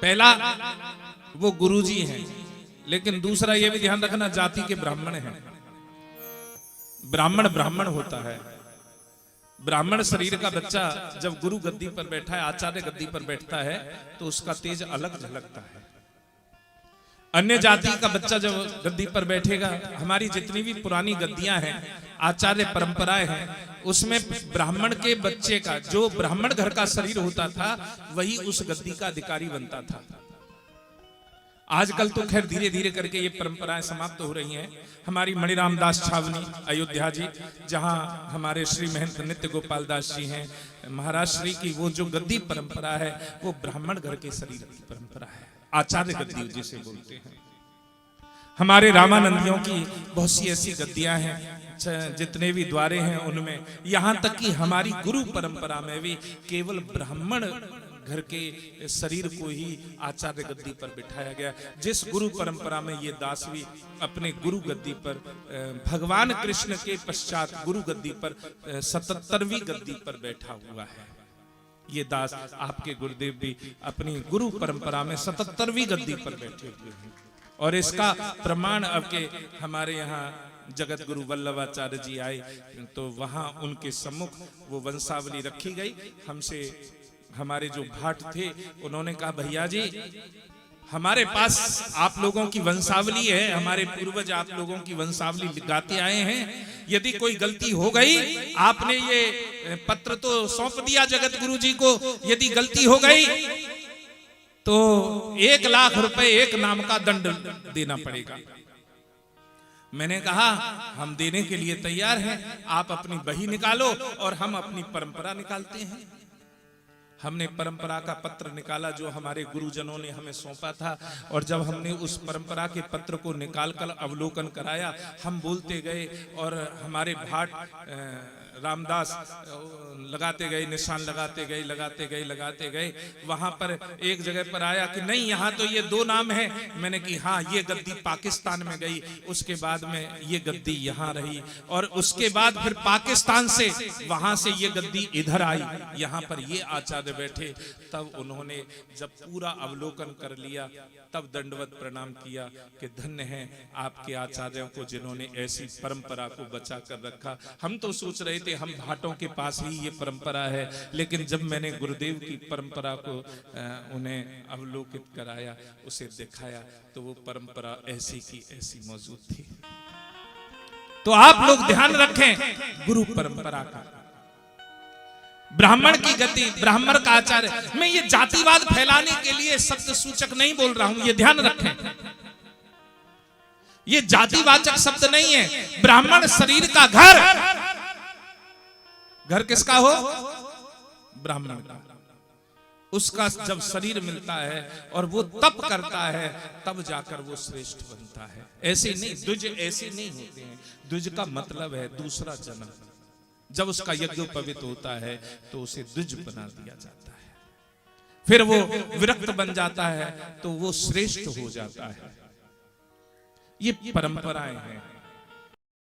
पहला वो गुरुजी हैं, लेकिन दूसरा ये भी ध्यान रखना जाति के ब्राह्मण हैं। ब्राह्मण ब्राह्मण होता है। ब्राह्मण शरीर का बच्चा जब गुरु गद्दी पर बैठा है, आचार्य गद्दी पर बैठता है, तो उसका तेज अलग झलकता है। अन्य जाति का बच्चा जब गद्दी पर बैठेगा, हमारी जितनी भी पुरानी गद्दियां हैं, आचार्य परंपराएं हैं, उसमें ब्राह्मण के बच्चे का, जो ब्राह्मण घर का शरीर होता था, वही उस गद्दी का अधिकारी बनता था। आजकल तो खैर धीरे धीरे करके ये परंपराएं समाप्त हो रही हैं। हमारी मणिराम दास छावनी अयोध्या जी, जहां हमारे श्री महंत नित्य गोपाल दास जी हैं, महाराज श्री की वो जो गद्दी परंपरा है, वो ब्राह्मण घर के शरीर की परंपरा है, आचार्य गद्दी जिसे बोलते हैं। हमारे रामानंदियों की बहुत सी ऐसी गद्दियां हैं, जितने भी द्वारे हैं उनमें, यहां तक कि हमारी गुरु परंपरा में भी केवल ब्राह्मण घर के शरीर को ही आचार्य गद्दी पर बिठाया गया। जिस गुरु परंपरा में ये दास भी अपने गुरु गद्दी पर, भगवान कृष्ण के पश्चात गुरु गद्दी पर 77वीं गद्दी पर बैठा हुआ है। ये दास आपके गुरुदेव भी अपनी गुरु परंपरा में 77वीं गद्दी पर बैठे हुए हैं। और इसका प्रमाण अब के हमारे यहाँ जगत गुरु वल्लभाचार्य जी आए, तो वहां उनके सम्मुख वो वंशावली रखी गई। हमसे हमारे जो भाट थे, उन्होंने कहा, भैया जी हमारे पास आप लोगों की वंशावली है, हमारे पूर्वज आप लोगों की वंशावली गाते आए हैं, यदि कोई गलती हो गई, आपने ये पत्र तो सौंप दिया जगत गुरु जी को, यदि गलती हो गई तो 1 लाख रुपए एक नाम का दंड देना पड़ेगा। मैंने कहा, हम देने के लिए तैयार हैं, आप अपनी बही निकालो और हम अपनी परंपरा निकालते हैं। हमने परंपरा का पत्र निकाला जो हमारे गुरुजनों ने हमें सौंपा था, और जब हमने उस परंपरा के पत्र को निकालकर अवलोकन कराया, हम बोलते गए और हमारे भाट रामदास लगाते गए, निशान लगाते गए। वहां पर एक जगह पर आया कि नहीं, यहाँ तो ये 2 नाम है। मैंने कि हाँ, ये गद्दी पाकिस्तान में गई, उसके बाद में ये गद्दी यहाँ रही, और उसके बाद फिर पाकिस्तान से वहां से ये गद्दी इधर आई, यहाँ पर ये आचार्य बैठे। तब उन्होंने जब पूरा अवलोकन कर लिया, तब दंडवत प्रणाम किया कि धन्य है आपके आचार्यों को जिन्होंने ऐसी परंपरा को बचा कर रखा। हम तो सोच रहे थे हम भाटों के पास ही ये परंपरा है, लेकिन जब मैंने गुरुदेव की परंपरा को उन्हें अवलोकित कराया, उसे दिखाया, तो वो परंपरा ऐसी की ऐसी मौजूद थी। तो आप लोग ध्यान रखें गुरु परंपरा का, ब्राह्मण की गति, ब्राह्मण का आचार्य। मैं ये जातिवाद फैलाने के लिए शब्द सूचक नहीं बोल रहा हूं, ये ध्यान रखें, ये जातिवाचक शब्द नहीं है। ब्राह्मण शरीर का घर किसका हो? ब्राह्मण का। उसका जब शरीर मिलता है और वो तप करता है, तब जाकर वो श्रेष्ठ बनता है। ऐसे नहीं, द्विज ऐसे नहीं होते हैं। द्विज का मतलब है दूसरा जन्म। जब उसका यज्ञोपवीत होता है तो उसे द्विज बना दिया जाता है, फिर वो विरक्त बन जाता है, तो वो श्रेष्ठ हो जाता है। ये परंपराएं हैं।